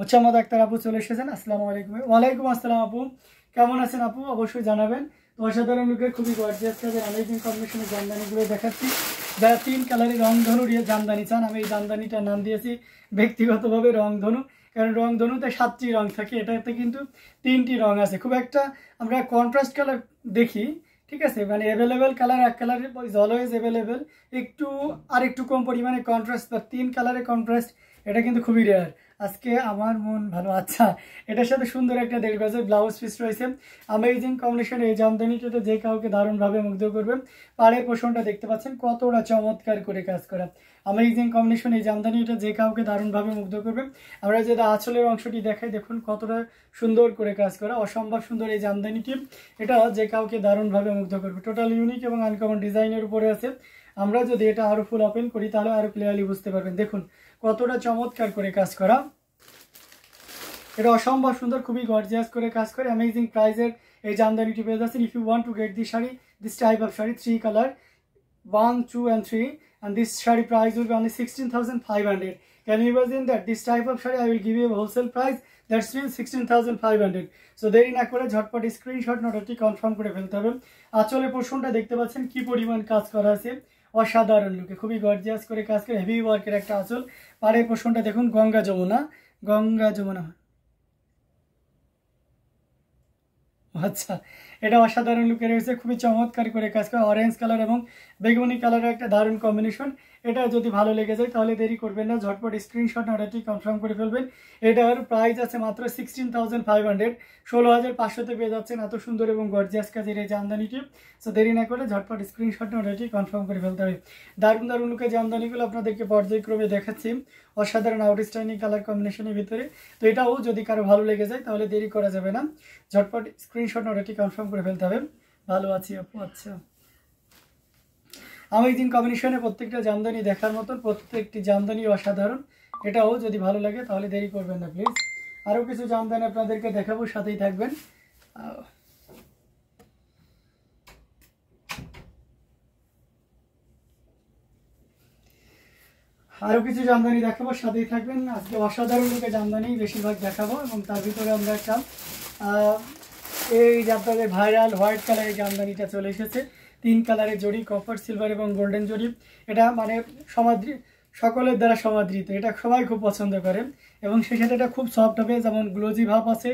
মোহাম্মদ আক্তার আপু চলে এসেছেন। আসসালামু আলাইকুম। ওয়ালাইকুম আসসালাম আপু, কেমন আছেন আপু? অবশ্যই জানাবেন। তো অসাধারণ লুকের খুবই গর্জিয়াস কাজের অ্যামেজিং কম্বিনেশনের জামদানিগুলো দেখাচ্ছি। যারা 3 কালারের রংধনু জামদানি চান, আমি এই জামদানিটার নাম দিয়েছি ব্যক্তিগতভাবে রংধনু, কারণ রংধনুতে 7টি রং থাকে, এটাতে কিন্তু 3টি রং আছে। খুব একটা আমরা কন্ট্রাস্ট কালার দেখি, ঠিক আছে, মানে অ্যাভেলেবেল কালার এক কালারের ইজ অলওয়েজ অ্যাভেলেবেল, একটু আর একটু কম পরিমাণে কন্ট্রাস্ট বা 3 কালারের কন্ট্রাস্ট এটা কিন্তু খুবই রেয়ার। আজকে আমার মন ভালো। আচ্ছা, এটার সাথে সুন্দর একটা 1.5 গজের ব্লাউজ পিস রয়েছে। অ্যামেজিং কম্বিনেশন, এই জামদানিটাতে যে কাউকে দারুণভাবে মুগ্ধ করবে। পাড়ের পোষণটা দেখতে পাচ্ছেন কতটা চমৎকার করে কাজ করা। অ্যামেজিং কম্বিনেশন, এই জামদানিটা যে কাউকে দারুণভাবে মুগ্ধ করবে। আমরা যেটা আঁচলের অংশটি দেখাই, দেখুন কতটা সুন্দর করে কাজ করা, অসম্ভব সুন্দর এই জামদানিটি। এটা যে কাউকে দারুণভাবে মুগ্ধ করবে। টোটাল ইউনিক এবং আনকমন ডিজাইনের উপরে আছে। আমরা যদি এটা আরো ফুল ওপেন করি তাহলে আরো ক্লিয়ারলি বুঝতে পারবেন। দেখুন কতটা চমৎকার করে কাজ করা, এটা অসম্ভব সুন্দর, খুবই গর্জিয়াস করে কাজ করে। অ্যামেজিং প্রাইজের এই জামদানিটি পেয়ে যাচ্ছেন। If you want to get this sari, this type of sari, 3 colour 1, 2 and 3, and this shari price will be only 16,500. Can you imagine that this type of shari I will give you a wholesale price, that's means 16,500. so দেরি না করে ঝটপট screenshot নোটটি confirm করে ফেলতে হবে। আঁচলের পোর্শনটা দেখতে পাচ্ছেন কি পরিমাণ কাজ করা আছে, অসাধারণ লুকে, খুবই গর্জিয়াস করে কাজ করে, হেভি ওয়ার্কের একটা আঁচল। পাড়ের পোর্শনটা দেখুন গঙ্গা যমুনা, গঙ্গা যমুনা। আচ্ছা, এটা অসাধারণ লুকে রয়েছে, খুবই চমৎকার করে কাজ করে। অরেঞ্জ কালার এবং বেগুনি কালারের একটা দারুণ কম্বিনেশন। এটা যদি ভালো লেগে যায় তাহলে দেরি করবেন না, ঝটপট স্ক্রিনশট অর্ডারটি কনফার্ম করে ফেলবেন। এটার প্রাইস আছে মাত্র 16,500, 16,500-তে পেয়ে যাচ্ছেন এত সুন্দর এবং গর্জিয়াস কাজের এই জামদানিটি। সো দেরি না করে ঝটপট স্ক্রিনশট অর্ডারটি কনফার্ম করে ফেলতে হবে। দারুণ দারুণ লুকে জামদানিগুলো আপনাদেরকে পর্যায়ক্রমে দেখাচ্ছি, অসাধারণ আউটস্ট্যান্ডিং কালার কম্বিনেশনের ভিতরে। তো এটাও যদি কারো ভালো লেগে যায় তাহলে দেরি করা যাবে না, ঝটপট স্ক্রিনশট অর্ডারটি কনফার্ম করে ফেলতে হবে। ভালো আছি আপু। আচ্ছা, অ্যামেজিং কম্বিনেশনে প্রত্যেকটা জামদানি দেখার মতন, প্রত্যেকটি জামদানি অসাধারণ। এটাও যদি ভালো লাগে তাহলে দেরি করবেন না প্লিজ। আরও কিছু জামদানি আপনাদেরকে দেখাবো, সাথেই থাকবেন। আরও কিছু জামদানি দেখাবো, সাথেই থাকবেন। আজকে অসাধারণ লোকে জামদানি বেশিরভাগ দেখাবো, এবং তার ভিতরে আমরা একটা এই যে আপনাদের ভাইরাল হোয়াইট কালারের জামদানিটা চলে এসেছে। 3 কালারের জড়ি, কপার, সিলভার এবং গোল্ডেন জড়ি। এটা মানে সকলের দ্বারা সমাদৃত, এটা সবাই খুব পছন্দ করে, এবং সেই সাথে এটা খুব সফট হবে, যেমন গ্লোজি ভাব আছে,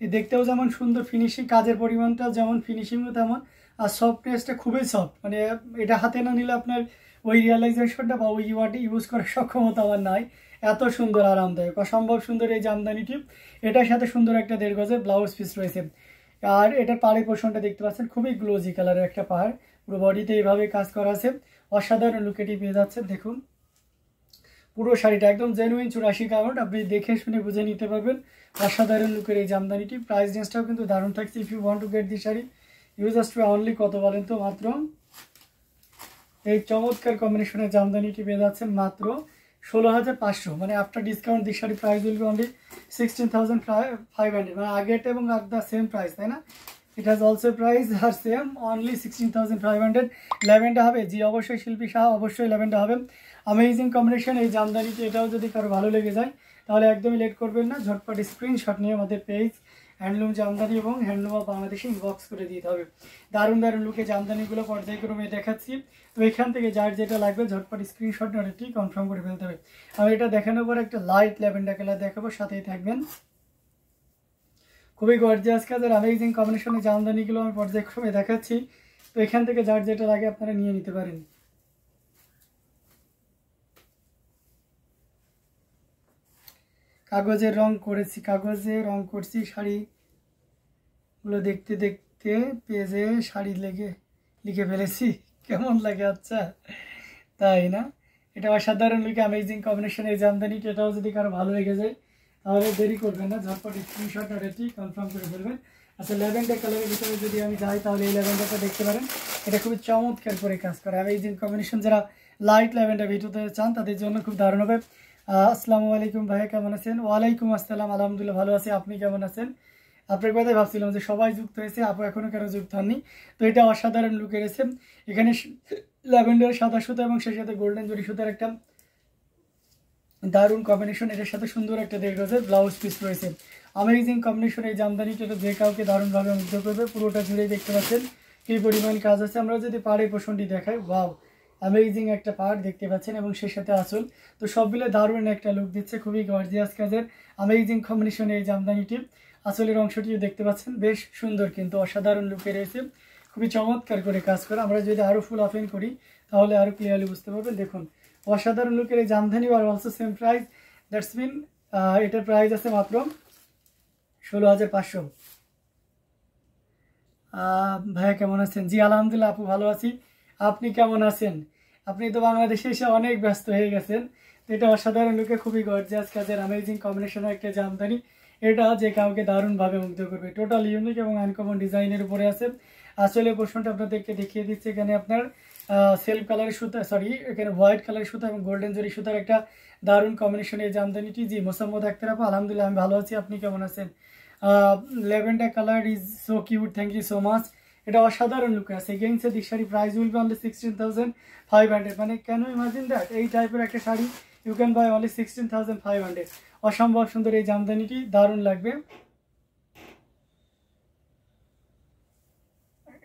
দেখতেও যেমন সুন্দর, ফিনিশিং কাজের পরিমাণটা যেমন, ফিনিশিংও তেমন, আর সফটনেসটা খুবই সফট। মানে এটা হাতে না নিলে আপনার ওই রিয়েলাইজেশনটা বা ওই ওয়ার্ডটি ইউজ করার সক্ষমতা আমার নাই, এত সুন্দর আরামদায়ক, অসম্ভব সুন্দর এই জামদানিটি। এটার সাথে সুন্দর একটা 1.5 গজের ব্লাউজ পিস রয়েছে। আর এটার পাড়ের পোর্শনটা দেখতে পাচ্ছেন খুবই গ্লোজি কালারের একটা পাড়, পুরো বডিতে এইভাবে কাজ করা আছে। অসাধারণ লুকেটি পেয়ে যাচ্ছেন। দেখুন পুরো শাড়িটা একদম জেনুইন 84 কাউন্ট, আপনি দেখে শুনে বুঝে নিতে পারবেন। অসাধারণ লুকের এই জামদানিটি, প্রাইস রেঞ্জটাও কিন্তু দারুণ থাকছে। If you want to get the sari, you just only কত বলেন তো, মাত্র এই চমৎকার কম্বিনেশনের জামদানিটি পেয়ে যাচ্ছেন মাত্র 16,500, মানে after discount the sari price will be only 16,500, মানে আগেরটা এবং আর দ্য সেম প্রাইস, তাই না? ইট হ্যাজ অলসো প্রাইস আর সেম, অনলি 16,500। লেভেনটা হবে? জি অবশ্যই, শিল্পী শাহ, অবশ্যই লেভেনটা হবে। অ্যামেজিং কম্বিনেশন এই জামদানিটি, এটাও যদি কারো ভালো লেগে যায় তাহলে একদমই লেট করবেন না, ঝটপট স্ক্রিনশট নিয়ে আমাদের পেজ হ্যান্ডলুম জামদানি এবং হ্যান্ডলুম অফ বাংলাদেশে ইনবক্স করে দিতে হবে। দারুণ দারুণ লুকে জামদানিগুলো পর্যায়ক্রমে দেখাচ্ছি। তো এখান থেকে যার যেটা লাগবে ঝটপট স্ক্রিনশট নিয়ে কনফার্ম করে ফেলতে হবে। আমি এটা দেখানোর পর একটা লাইট ল্যাভেন্ডার কালার দেখাবো, সাথেই থাকবেন। খুবই গর্জিয়াস কাজের অ্যামেজিং কম্বিনেশনের জামদানিগুলো আমি পর্যায়ক্রমে দেখাচ্ছি। তো এখান থেকে যার যেটা লাগে আপনারা নিয়ে নিতে পারেন। কাগজের রং করেছি, কাগজে রং করছি, শাড়িগুলো দেখতে দেখতে পেজে শাড়ি লিখে ফেলেছি, কেমন লাগে? আচ্ছা তাই না? এটা অসাধারণ লিখে অ্যামেজিং কম্বিনেশন এই জামদানিটা, এটাও যদি কারো ভালো লেগে যায় তাহলে দেরি করবেন না, ঝটপট স্ক্রিনশট অর্ডারটি কনফার্ম করে ফেলবেন। আচ্ছা, ল্যাভেন্ডার কালারের ভিতরে যদি আমি যাই তাহলে এই ল্যাভেন্ডারটা দেখতে পারেন, এটা খুবই চমৎকার করে কাজ করে। অ্যামেজিং কম্বিনেশন, যারা লাইট ল্যাভেন্ডার ভিডিওতে চান তাদের জন্য খুব দারুণ হবে। আসসালামু আলাইকুম ভাইয়া, কেমন আছেন? ওয়ালাইকুম আসসালাম, আলহামদুলিল্লাহ ভালো আছি, আপনি কেমন আছেন? আপনার কথাই ভাবছিলাম যে সবাই যুক্ত হয়েছে, আপু এখনো কেন যুক্ত হননি। তো এটা অসাধারণ লুকে রয়েছে, এখানে ল্যাভেন্ডার সাদা সুতা এবং সেই সাথে গোল্ডেন জরি সুতার একটা দারুণ কম্বিনেশন, এটার সাথে সুন্দর একটা 1.5 গজের ব্লাউজ পিস রয়েছে। অ্যামেজিং কম্বিনেশন এই জামদানিটা, যে কাউকে দারুণভাবে মুগ্ধ করবে। পুরোটা জুড়েই দেখতে পাচ্ছেন কি পরিমাণ কাজ আছে। আমরা যদি পাড়ের পোষণটি দেখাই, ওয়াও অ্যামেজিং একটা পাড় দেখতে পাচ্ছেন এবং সেই সাথে আঁচল, তো সব মিলে দারুণ একটা লুক দিচ্ছে। খুবই গর্জিয়াস কাজের অ্যামেজিং কম্বিনেশন এই জামদানিটি। আঁচলের অংশটিও দেখতে পাচ্ছেন বেশ সুন্দর, কিন্তু অসাধারণ লুকে রয়েছে, খুবই চমৎকার করে কাজ করা। আমরা যদি আরও ফুল ওপেন করি তাহলে আরও ক্লিয়ারলি বুঝতে পারবেন। দেখুন অসাধারণ লুকের এই জামদানি, আর also same price, that's mean এটার প্রাইস আছে মাত্র 16,500। ভাইয়া কেমন আছেন? জি আলহামদুলিল্লাহ আপু ভালো আছি, আপনি কেমন আছেন? আপনি তো বাংলাদেশে এসে অনেক ব্যস্ত হয়ে গেছেন। তো এটা অসাধারণ লুকে খুবই গর্জিয়াস কাজের অ্যামেজিং কম্বিনেশনের একটা জামদানি, এটা যে কাউকে দারুণভাবে মুগ্ধ করবে। টোটাল ইউনিক এবং আনকমন ডিজাইনের উপরে আছে। আসলে পোর্শনটা আপনাদেরকে দেখিয়ে দিচ্ছে, এখানে আপনার সেলফ কালারের সুতা, সরি এখানে হোয়াইট কালারের সুতা এবং গোল্ডেন জরি সুতার একটা দারুণ কম্বিনেশনের জামদানিটি। জি মোসাম্মদ আক্তার আপু আলহামদুলিল্লাহ আমি ভালো আছি, আপনি কেমন আছেন? Lavender colour is so cute, thank you so much. এটা অসাধারণ লুকে আছে। Against this sari price will be only 16,500। মানে ক্যান ইউ ইমাজিন দ্যাট, এই টাইপের একটা sari you can buy only 16,500। অসম্ভব সুন্দর এই জামদানিটি, দারুণ লাগবে।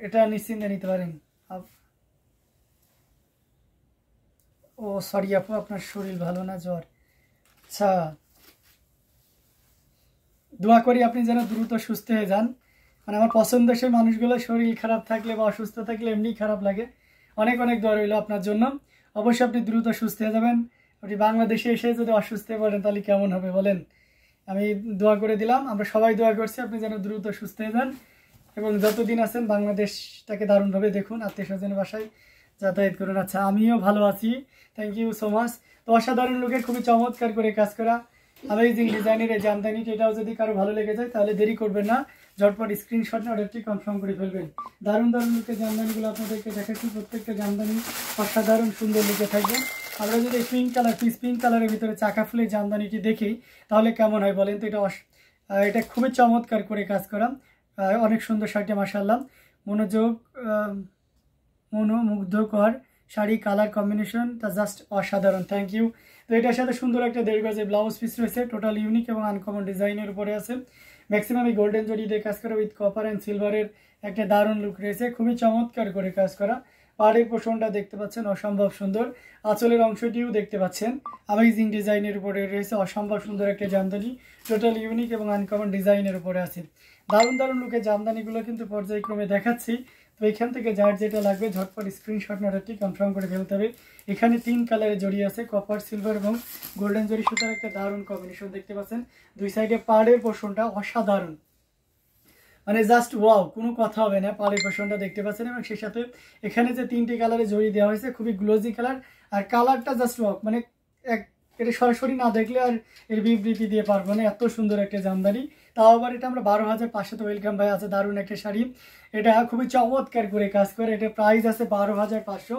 এটা নিশ্চিন্তে নিতে পারেন। ও সরি আপু, আপনার শরীর ভালো না, জ্বর? আচ্ছা, দোয়া করি আপনি যেন দ্রুত সুস্থ হয়ে যান। মানে আমার পছন্দের সেই মানুষগুলো শরীর খারাপ থাকলে বা অসুস্থ থাকলে এমনি খারাপ লাগে। অনেক অনেক দোয়া রইল আপনার জন্য, অবশ্যই আপনি দ্রুত সুস্থ হয়ে যাবেন। আপনি বাংলাদেশে এসে যদি অসুস্থ হয়ে পড়েন তাহলে কেমন হবে বলেন? আমি দোয়া করে দিলাম, আমরা সবাই দোয়া করছি আপনি যেন দ্রুত সুস্থ হয়ে যান, এবং যতদিন আছেন বাংলাদেশটাকে দারুণভাবে দেখুন, আত্মীয় স্বজনের বাসায় যাতায়াত করুন। আচ্ছা আমিও ভালো আছি, থ্যাংক ইউ সো মাচ। তো অসাধারণ লোকের খুবই চমৎকার করে কাজ করা অ্যামেজিং ডিজাইনের এই জামদানিটি, এটাও যদি কারো ভালো লেগে যায় তাহলে দেরি করবেন না, ঝটপট স্ক্রিনশট নিয়ে অর্ডারটি কনফার্ম করে ফেলবেন। দারুণ দারুণ লুকের জামদানিগুলো আপনাদেরকে দেখাচ্ছি, প্রত্যেকটা জামদানি অসাধারণ সুন্দর লুকে থাকবে। আমরা যদি পিঙ্ক কালার, পিঙ্ক কালারের ভিতরে চাকা ফুলের জামদানিটি দেখি তাহলে কেমন হয় বলেন তো? এটা খুবই চমৎকার করে কাজ করা, অনেক সুন্দর শাড়িটা মাশাআল্লাহ, মনোমুগ্ধকর শাড়ি, কালার কম্বিনেশনটা জাস্ট অসাধারণ, থ্যাংক ইউ। তো এটার সাথে সুন্দর একটা 1.5 গজের ব্লাউজ পিস রয়েছে, টোটাল ইউনিক এবং আনকমন ডিজাইনের উপরে আছে। ম্যাক্সিমাম এই গোল্ডেন জরি দিয়ে কাজ করা, উইথ কপার অ্যান্ড সিলভারের একটা দারুণ লুক রয়েছে, খুবই চমৎকার করে কাজ করা। পাড়ের পোষণটা দেখতে পাচ্ছেন অসম্ভব সুন্দর, আঁচলের অংশটিও দেখতে পাচ্ছেন অ্যামেজিং ডিজাইনের উপরে রয়েছে, অসম্ভব সুন্দর একটা জামদানি, টোটাল ইউনিক এবং আনকমন ডিজাইনের উপরে আছে। দারুণ দারুণ লুকের জামদানিগুলো কিন্তু পর্যায়ক্রমে দেখাচ্ছি। তো এখান থেকে যার যেটা লাগবে ঝটপট স্ক্রিনশট অর্ডারটি কনফার্ম করে ফেলতে হবে। এখানে 3 কালারে জড়ি আছে, কপার, সিলভার এবং গোল্ডেন জরি সুতার একটা দারুণ কম্বিনেশন দেখতে পাচ্ছেন। দুই সাইডে পাড়ের পোর্শনটা অসাধারণ, মানে জাস্ট ওয়াও, কোনো কথা হবে না। পাড়ের পোর্শনটা দেখতে পাচ্ছেন এবং সেই সাথে এখানে যে 3টি কালারে জড়ি দেওয়া হয়েছে, খুবই গ্লোজি কালার, আর কালারটা জাস্ট ওয়াও, মানে এটা সরাসরি না দেখলে আর এর বিবৃতি দিয়ে পারবো না, এত সুন্দর একটা জামদানি। তাও আবার এটা আমরা 12,500, তো ওয়েলকাম ভাই আছে, দারুণ একটা শাড়ি, এটা খুবই চমৎকার করে কাজ করে। এটা প্রাইস আছে 12,500,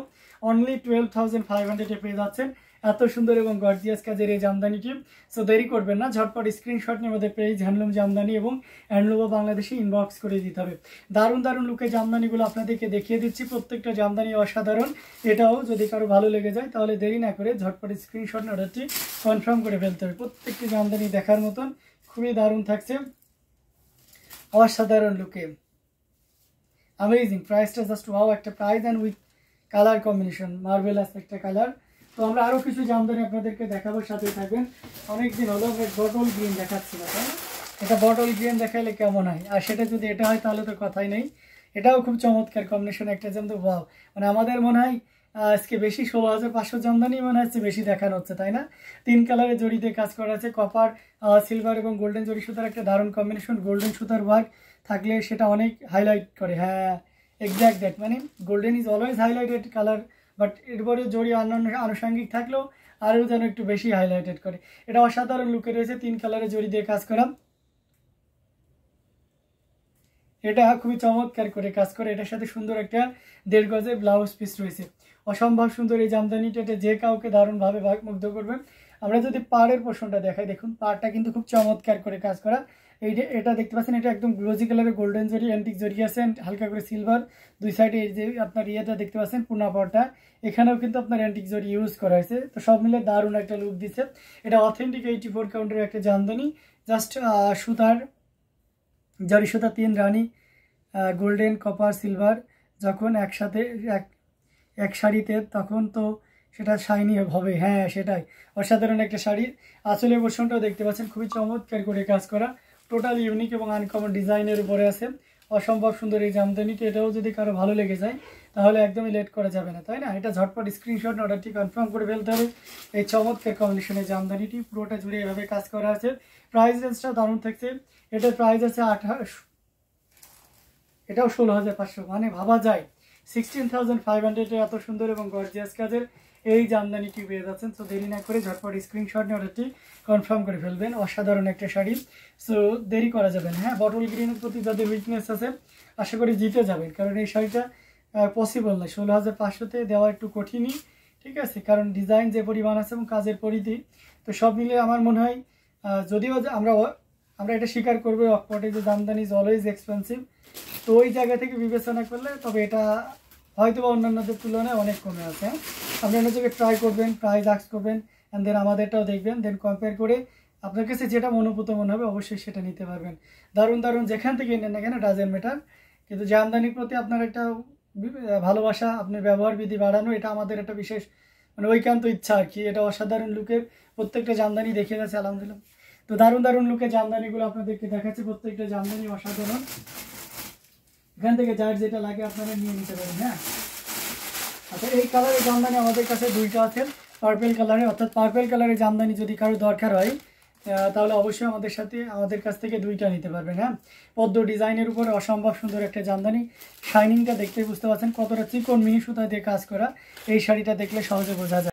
অনলি 12,500 পেয়ে যাচ্ছেন। এত সুন্দর এবং গর্জিয়াস কাজের এই জামদানিটি। সো দেরি করবেন না, ঝটপট স্ক্রিনশট নিয়ে আমাদের পেজ হ্যান্ডলুম জামদানি এবং হ্যান্ডলুম বাংলাদেশে ইনবক্স করে দিতে হবে। দারুণ দারুণ লুকের জামদানিগুলো আপনাদেরকে দেখিয়ে দিচ্ছি, প্রত্যেকটা জামদানি অসাধারণ। এটাও যদি কারো ভালো লেগে যায় তাহলে দেরি না করে ঝটপট স্ক্রিনশট নিয়ে অর্ডারটি কনফার্ম করে ফেলতে হবে। প্রত্যেকটি জামদানি দেখার মতন, খুবই দারুণ থাকছে, অসাধারণ লুকে, অ্যামেজিং। প্রাইসটা জাস্ট ওয়াও একটা price, and with colour combination marvellous একটা কালার। তো আমরা আরও কিছু জামদানি আপনাদেরকে দেখাবো, সাথে থাকবেন। অনেকদিন হলো বটল গ্রিন দেখাচ্ছি না, তাই না? এটা বটল গ্রিন দেখাইলে কেমন হয়, আর সেটা যদি এটা হয় তাহলে তো কথাই নেই। এটাও খুব চমৎকার কম্বিনেশন একটা জামদানি, ওয়াও। মানে আমাদের মনে হয় আজকে বেশি 16,500 জামদানি মনে হচ্ছে বেশি দেখানো হচ্ছে, তাই না? 3 কালারে জড়ি দিয়ে কাজ করা আছে, কপার, সিলভার এবং গোল্ডেন জরি সুতার একটা দারুণ কম্বিনেশন। গোল্ডেন সুতার ওয়ার্ক থাকলে সেটা অনেক হাইলাইট করে, হ্যাঁ এক্স্যাক্ট দ্যাট, মানে golden is always highlighted colour, but এরপরে জড়ি অন্যান্য আনুষঙ্গিক থাকলেও আরও যেন একটু বেশি হাইলাইটেড করে। এটা অসাধারণ লুকে রয়েছে, 3 কালারে জড়ি দিয়ে কাজ করা, এটা খুবই চমৎকার করে কাজ করে। এটার সাথে সুন্দর একটা 1.5 গজের ব্লাউজ পিস রয়েছে, অসম্ভব সুন্দর এই জামদানিটা, এটা যে কাউকে দারুণভাবে মুগ্ধ করবেন। আমরা যদি পাড়ের পোর্শনটা দেখাই, দেখুন পাড়টা কিন্তু খুব চমৎকার করে কাজ করা, এটা দেখতে পাচ্ছেন, এটা একদম গ্লোজি কালারের গোল্ডেন জরি, অ্যান্টিক জরি আছে, হালকা করে সিলভার। দুই সাইডে এই যে আপনার ইয়েটা দেখতে পাচ্ছেন পুনাপাড়টা, এখানেও কিন্তু আপনার অ্যান্টিক জরি ইউজ করা হয়েছে। তো সব মিলে দারুণ একটা লুক দিচ্ছে। এটা অথেন্টিক 84 কাউন্টের একটা জামদানি। জাস্ট সুতার জরি সুতা 3 রানী, গোল্ডেন, কপার, সিলভার যখন একসাথে এক শাড়িতে, তখন তো সেটা শাইনি হবে। হ্যাঁ, সেটাই অসাধারণ একটা শাড়ি। আঁচলের পোর্শনটাও দেখতে পাচ্ছেন খুবই চমৎকার করে কাজ করা, টোটাল ইউনিক এবং আনকমন ডিজাইনের উপরে আছে। অসম্ভব সুন্দর এই জামদানিটি। এটাও যদি কারো ভালো লেগে যায় তাহলে একদমই লেট করা যাবে না, তাই না? এটা ঝটপট স্ক্রিনশট অর্ডারটি কনফার্ম করে ফেলতে হবে। এই চমৎকার কম্বিনেশনের জামদানিটি পুরোটা জুড়ে এভাবে কাজ করা আছে। প্রাইস রেঞ্জটা দারুণ থাকছে। এটার প্রাইস আছে 28, এটাও 16,500, মানে ভাবা যায় 16,500 এত সুন্দর এবং গর্জিয়াস কাজের এই জামদানিটি পেয়ে যাচ্ছেন। সো দেরি না করে ঝটপট স্ক্রিনশট নিয়ে অর্ডারটি কনফার্ম করে ফেলবেন। অসাধারণ একটা শাড়ি, সো দেরি করা যাবে না। হ্যাঁ, বটল গ্রিনের প্রতি যাদের উইকনেস আছে আশা করি জিতে যাবেন, কারণ এই শাড়িটা পসিবল না 16,500-তে দেওয়া একটু কঠিনই, ঠিক আছে? কারণ ডিজাইন যে পরিমাণ আছে এবং কাজের পরিধি, তো সব মিলে আমার মনে হয় যদিও আমরা এটা স্বীকার করবো অকপটে যে জামদানি ইজ অলওয়েজ এক্সপেন্সিভ, তো ওই জায়গা থেকে বিবেচনা করলে তবে এটা হয়তো বা অন্যান্যদের তুলনায় অনেক কমে আছে। আপনারা নিজেকে ট্রাই করবেন, প্রাইস আস্ক করবেন, অ্যান্ড দেন আমাদেরটাও দেখবেন, দেন কম্পেয়ার করে আপনার কাছে যেটা মনোভূত মনে হবে অবশ্যই সেটা নিতে পারবেন। দারুণ দারুণ যেখান থেকে নেন না কেন ডাজেন্ট ম্যাটার, কিন্তু জামদানির প্রতি আপনার একটা ভালোবাসা, আপনার ব্যবহার বিধি বাড়ানো, এটা আমাদের একটা বিশেষ মানে ঐকান্ত ইচ্ছা আর কি। এটা অসাধারণ লুকের প্রত্যেকটা জামদানি দেখে গেছে আলহামদুলিল্লাহ। তো দারুণ দারুণ লুকের জামদানিগুলো আপনাদেরকে দেখাচ্ছে, প্রত্যেকটা জামদানি অসাধারণ। এখান থেকে যার যেটা লাগে আপনারা নিয়ে নিতে পারেন। হ্যাঁ, আচ্ছা, এই কালারের জামদানি আমাদের কাছে দুইটা আছে, পার্পেল কালারে, অর্থাৎ পার্পেল কালারের জামদানি যদি কারো দরকার হয় তাহলে অবশ্যই আমাদের কাছ থেকে দুইটা নিতে পারবেন। হ্যাঁ, পদ্ম ডিজাইনের উপরে অসম্ভব সুন্দর একটা জামদানি। শাইনিংটা দেখতে বুঝতে পারছেন কতটা চিকন মিহি সুতা দিয়ে কাজ করা। এই শাড়িটা দেখলে সহজে বোঝা যায়।